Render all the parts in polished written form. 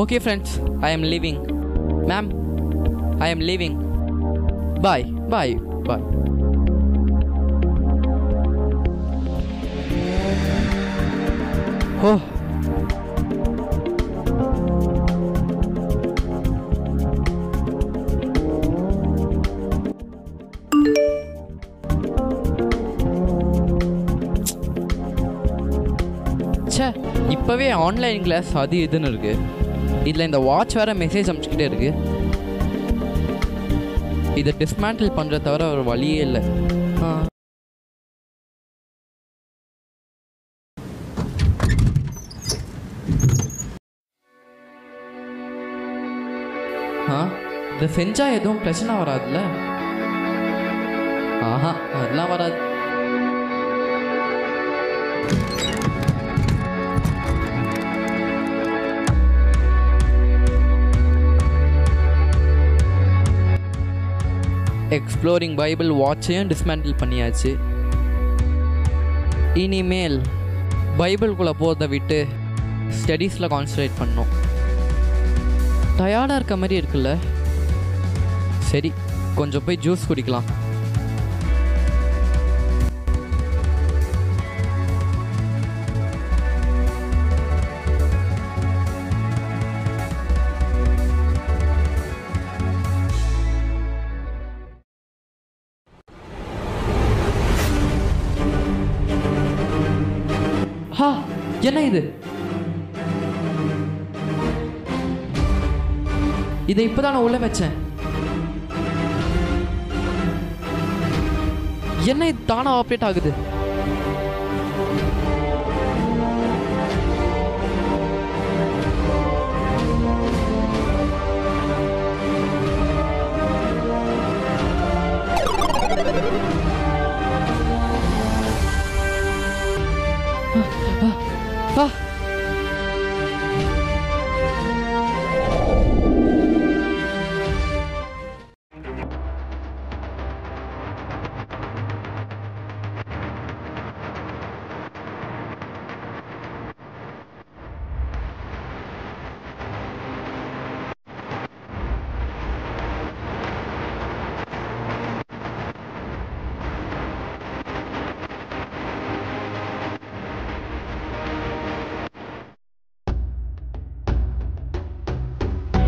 Okay friends, I am leaving. Ma'am, I am leaving. Bye, bye, bye. Oh. ச்சே, இப்போவே online class அது இதுன்னு இருக்கு. இதில் இந்த வாட்ச் வேறு மெசேஜ் அனுப்பிச்சிக்கிட்டே இருக்கு. இதை டிஸ்மேண்டில் பண்ணுறத தவிர ஒரு வழியே இல்லை. இதை செஞ்சால் எதுவும் பிரச்சனை வராதுல்ல? ஆஹா, அதெல்லாம் வராது. எக்ஸ்ப்ளோரிங் பைபிள் வாட்சையும் டிஸ்மேண்டில் பண்ணியாச்சு. இனிமேல் பைபிள்குள்ளே போகிறத விட்டு ஸ்டடீஸில் கான்சன்ட்ரேட் பண்ணோம். டயர்டாக இருக்க மாதிரி இருக்குல்ல? சரி, கொஞ்சம் போய் ஜூஸ் குடிக்கலாம். என்ன இது? இதை இப்பதான் நான் உள்ள வச்சேன். என்ன இது தானா ஆப்ரேட் ஆகுது?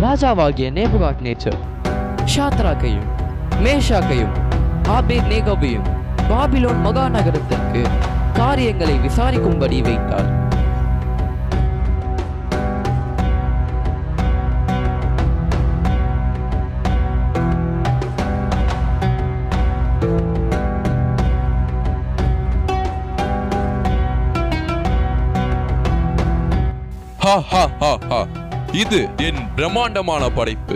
ராஜாவாகிய நேபுகாத்நேச்சர் ஷாத்ராக்கையும் மேஷாக்கையும் ஆபேத்நேகோவையும் பாபிலோன் மகாநகரத்திற்கு காரியங்களை விசாரிக்கும்படி வைத்தார். இது என் பிரம்மாண்டமான படைப்பு.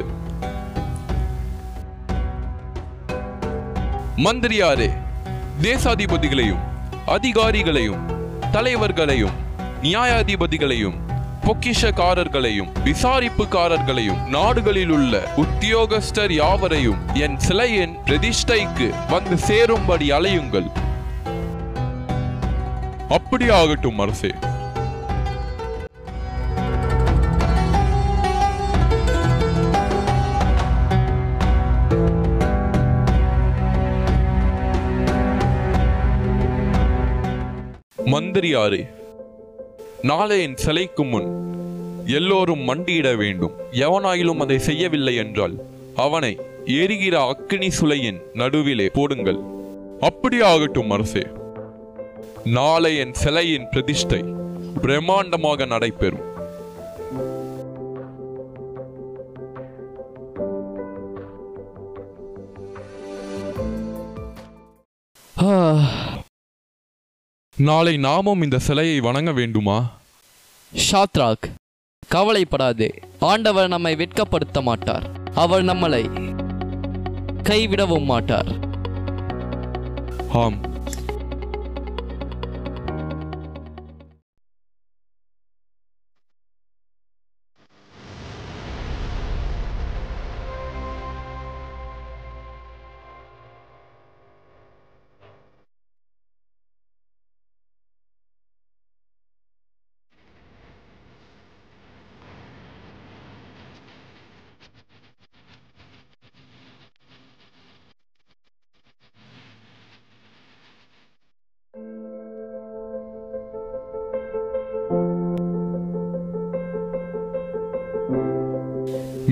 மந்திரியாரே, தேசாதிபதிகளையும் அதிகாரிகளையும் தலைவர்களையும் நியாயாதிபதிகளையும் பொக்கிஷக்காரர்களையும் விசாரிப்புக்காரர்களையும் நாடுகளில் உள்ள உத்தியோகஸ்தர் யாவரையும் என் சிலையின் பிரதிஷ்டைக்கு வந்து சேரும்படி அலையுங்கள். அப்படியே ஆகட்டும் அரசே. மந்திரியாரே, நாளை என் சிலைக்கு முன் எல்லோரும் மண்டியிட வேண்டும். எவனாயிலும் அதை செய்யவில்லை என்றால் அவனை எரிகிற அக்கினி சுளையின் நடுவிலே போடுங்கள். அப்படியே ஆகட்டும் அரசே. நாளை என் சிலையின் பிரதிஷ்டை பிரம்மாண்டமாக நடைபெறும். நாளை நாமும் இந்த சிலையை வணங்க வேண்டுமா? ஷாத்ராக், கவலைப்படாதே. ஆண்டவர் நம்மை வெட்கப்படுத்த மாட்டார். அவர் நம்மளை கைவிடவும் மாட்டார். ஆம்.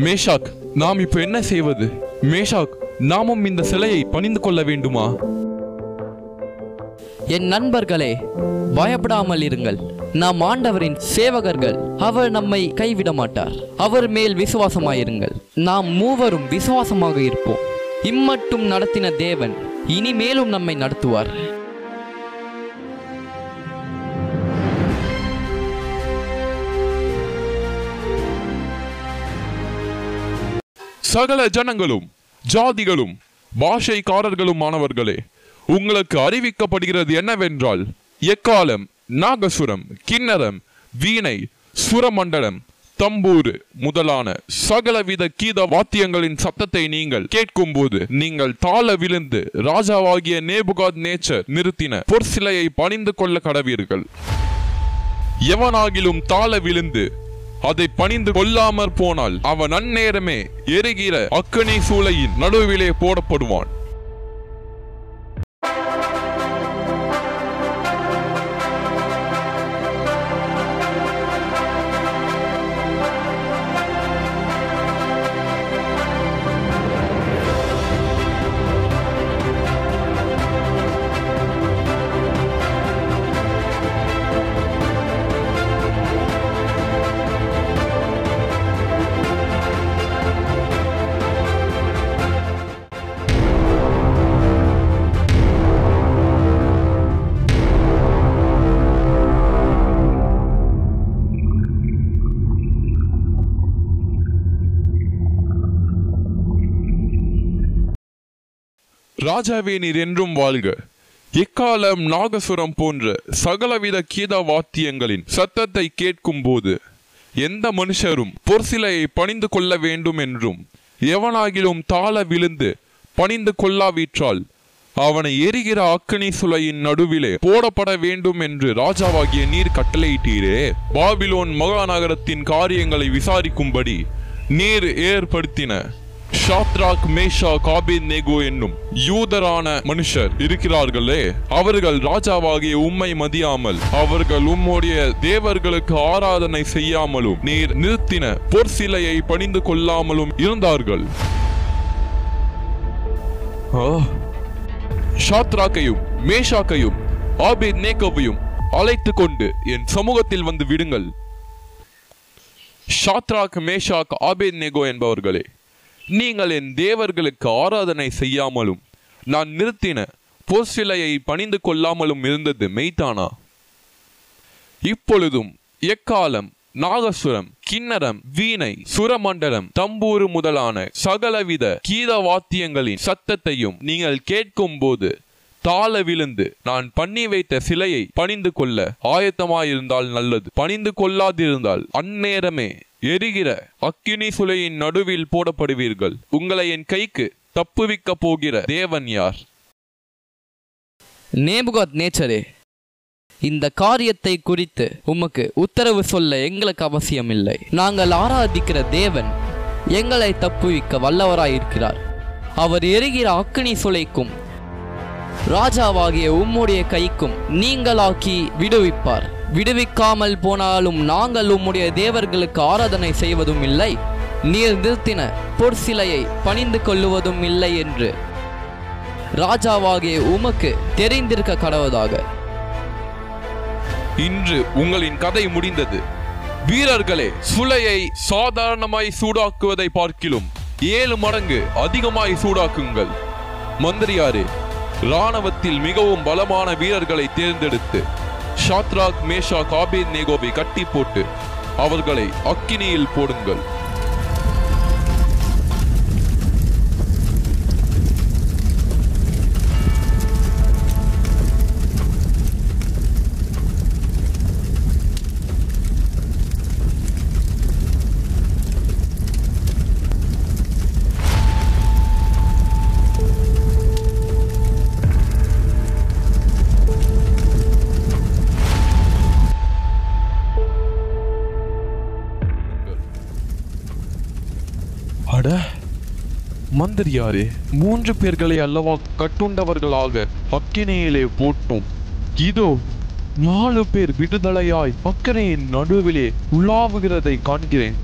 மேஷாக், நாம் இப்ப என்ன செய்வது? மேஷாக், நாமும் இந்த சிலையை பணிந்து கொள்ள வேண்டுமா? என் நண்பர்களே, பயப்படாமல் இருங்கள். நாம் ஆண்டவரின் சேவகர்கள். அவர் நம்மை கைவிட மாட்டார். அவர் மேல் விசுவாசமாயிருங்கள். நாம் மூவரும் விசுவாசமாக இருப்போம். இம்மட்டும் நடத்தின தேவன் இனிமேலும் நம்மை நடத்துவார். சகல ஜனங்களும் ஜாதிகளும் பாஷைக்காரர்களுமானவர்களே, உங்களுக்கு அறிவிக்கப்படுகிறது என்னவென்றால், எக்காலம், நாகசுரம், கிண்ணரம், வீணை, சுரமண்டலம், தம்பூரு முதலான சகலவித கீத வாத்தியங்களின் சத்தத்தை நீங்கள் கேட்கும் போது நீங்கள் தாழ விழுந்து ராஜாவாகிய நேபுகாத்நேச்சர் நிறுத்தின பொற்சிலையை பணிந்து கொள்ள கடவீர்கள். எவனாகிலும் தாழ விழுந்து அதை பணிந்து கொள்ளாமற் போனால் அவன் அந்நேரமே எரிகிற அக்கினி சூளையின் நடுவிலே போடப்படுவான். ராஜாவே, நீர் என்றும் வாழ்க. எக்காலம், நாகசுரம் போன்ற சகலவித கீத வாத்தியங்களின் சத்தத்தை கேட்கும் போது எந்த மனுஷரும் பொற்சிலையை பணிந்து கொள்ள வேண்டும் என்றும் எவனாகிலும் தாழ விழுந்து பணிந்து கொள்ளாவிட்டால் அவனை எரிகிற அக்கினி சுளையின் நடுவிலே போடப்பட வேண்டும் என்று ராஜாவாகிய நீர் கட்டளையிட்டீரே. பாபிலோன் மகாநகரத்தின் காரியங்களை விசாரிக்கும்படி நீர் ஏற்படுத்தின ஷாத்ராக், மேஷாக், ஆபேத்நேகோ என்னும் யூதரான மனுஷர் இருக்கிறார்களே, அவர்கள் ராஜாவாகிய உம்மை மதியாமல் அவர்கள் உம்முடைய தேவர்களுக்கு ஆராதனை செய்யாமலும் நீர் நிறுத்தின பொற்சிலையை பணிந்து கொள்ளாமலும் இருந்தார்கள். ஷாத்ராக்கையும் மேஷாக்கையும் ஆபேத்நேகோவையும் அழைத்து கொண்டு என் சமூகத்தில் வந்து விடுங்கள். ஷாத்ராக், மேஷாக், ஆபேத்நேகோ என்பவர்களே, நீங்கள் என் தேவர்களுக்கு ஆராதனை செய்யாமலும் நான் நிறுத்தின பொற்சிலையை பணிந்து கொள்ளாமலும் இருந்தது மெய்தானா? இப்பொழுதும் எக்காலம், நாகசுரம், கிண்ணரம், வீணை, சுரமண்டலம், தம்பூரு முதலான சகலவித கீத வாத்தியங்களின் சத்தத்தையும் நீங்கள் கேட்கும் போது தாழ விழுந்து நான் பண்ணி வைத்த சிலையை பணிந்து கொள்ள ஆயத்தமாயிருந்தால் நல்லது. பணிந்து கொள்ளாதிருந்தால் அந்நேரமே எரிகிற அக்கினி சுளையின் நடுவில் போடப்படுவீர்கள். உங்களை என் கைக்கு தப்புவிக்க போகிற தேவன் யார்? நேபுகாத்நேச்சரே, இந்த காரியத்தை குறித்து உமக்கு உத்தரவு சொல்ல எங்களுக்கு அவசியமில்லை. நாங்கள் ஆராதிக்கிற தேவன் எங்களை தப்புவிக்க வல்லவராயிருக்கிறார். அவர் எரிகிற அக்கினி சுளைக்கும் ராஜாவாகிய உம்முடைய கைக்கும் நீங்களாக்கி விடுவிப்பார். விடுவிக்காமல் போனாலும் நாங்கள் உம்முடைய தேவர்களுக்கு ஆராதனை செய்வதும் இல்லை, நீர் நிறுத்தின பொற்சிலையை பணிந்து கொள்ளுவதும் இல்லை என்று ராஜாவாகிய உமக்கு தெரிந்திருக்க கடவுதாக. இன்று உங்களின் கதை முடிந்தது. வீரர்களே, சுளையை சாதாரணமாய் சூடாக்குவதை பார்க்கிலும் 7 மடங்கு அதிகமாய் சூடாக்குங்கள். மந்திரியாரே, இராணுவத்தில் மிகவும் பலமான வீரர்களை தேர்ந்தெடுத்து ஷாத்ராக், மேஷாக், ஆபேத்நேகோவை கட்டி போட்டு அவர்களை அக்கினியில் போடுங்கள். அட மந்திரியாரே, 3 பேர்களை அல்லவா கட்டுண்டவர்களாக அக்கினியிலே போட்டோம். இதோ 4 பேர் விடுதலையாய் அக்கினியின் நடுவிலே உலாவுகிறதை காண்கிறேன்.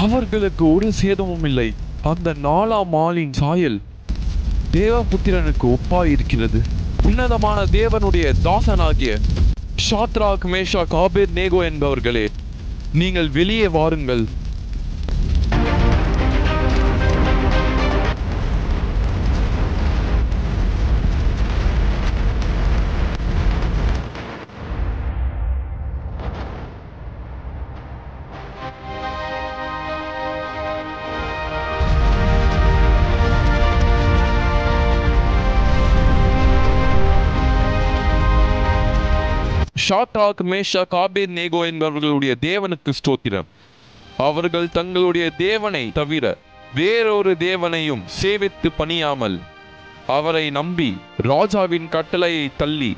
அவர்களுக்கு ஒரு சேதமும் இல்லை. அந்த 4ஆம் ஆளின் சாயல் தேவபுத்திரனுக்கு ஒப்பாயிருக்கிறது. உன்னதமான தேவனுடைய தாசனாகிய ஷாத்ராக், மேஷாக், ஆபேத்நேகோ என்பவர்களே, நீங்கள் வெளியே வாருங்கள். ஷாத்ராக், மேஷாக், ஆபேத்நேகோ என்பவர்களுடைய தேவனுக்கு ஸ்தோத்திரம். அவர்கள் தங்களுடைய தேவனை தவிர வேறொரு தேவனையும் சேவித்து பணியாமல் அவரை நம்பி ராஜாவின் கட்டளையை தள்ளி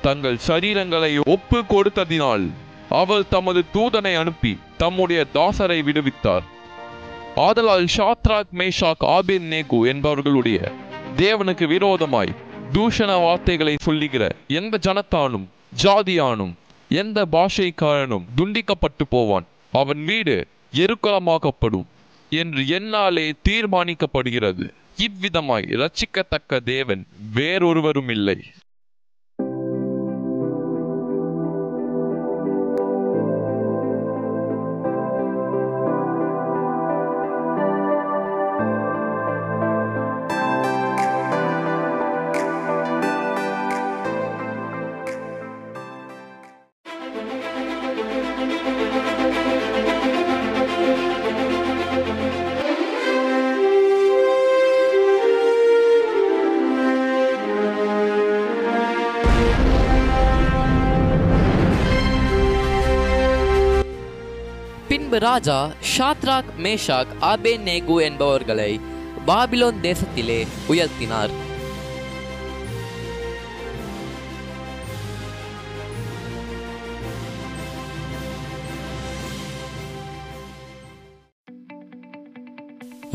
தங்கள் சரீரங்களை ஒப்பு கொடுத்ததினால் அவர் தமது தூதனை அனுப்பி தம்முடைய தாசரை விடுவித்தார். ஆதலால் ஷாத்ராக், மேஷாக், ஆபேத்நேகோ என்பவர்களுடைய தேவனுக்கு விரோதமாய் தூஷண வார்த்தைகளை சொல்லுகிற எந்த ஜனத்தானும் ஜாதியானும் எந்த பாஷைக்காரனும் துண்டிக்கப்பட்டு போவான். அவன் வீடு எருக்களமாக்கப்படும் என்று என்னாலே தீர்மானிக்கப்படுகிறது. இவ்விதமாய் இரட்சிக்கத்தக்க தேவன் வேறொருவரும் இல்லை. பின்பு ராஜா ஷாத்ராக், மேஷாக், ஆபேத்நேகோ என்பவர்களை பாபிலோன் தேசத்திலே உயர்த்தினார்.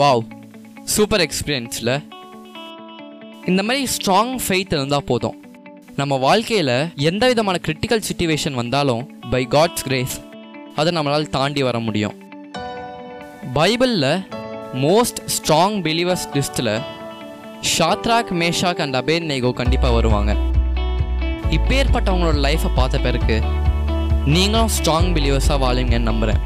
வாவ், சூப்பர் எக்ஸ்பீரியன்ஸ்ல. இந்த மாதிரி ஸ்ட்ராங் ஃபெய்த் இருந்தால் போதும். நம்ம வாழ்க்கையில் எந்த விதமான கிரிட்டிக்கல் சிச்சுவேஷன் வந்தாலும் பை காட்ஸ் கிரேஸ் அதை நம்மளால் தாண்டி வர முடியும். பைபிளில் மோஸ்ட் ஸ்ட்ராங் பிலீவர்ஸ் லிஸ்ட்டில் ஷாத்ராக், மேஷாக் அண்ட் ஆபேத்நேகோ கண்டிப்பாக வருவாங்க. இப்பேற்பட்டவங்களோட லைஃப்பை பார்த்த பிறகு நீங்களும் ஸ்ட்ராங் பிலீவர்ஸாக வாழுங்கன்னு நம்புகிறேன்.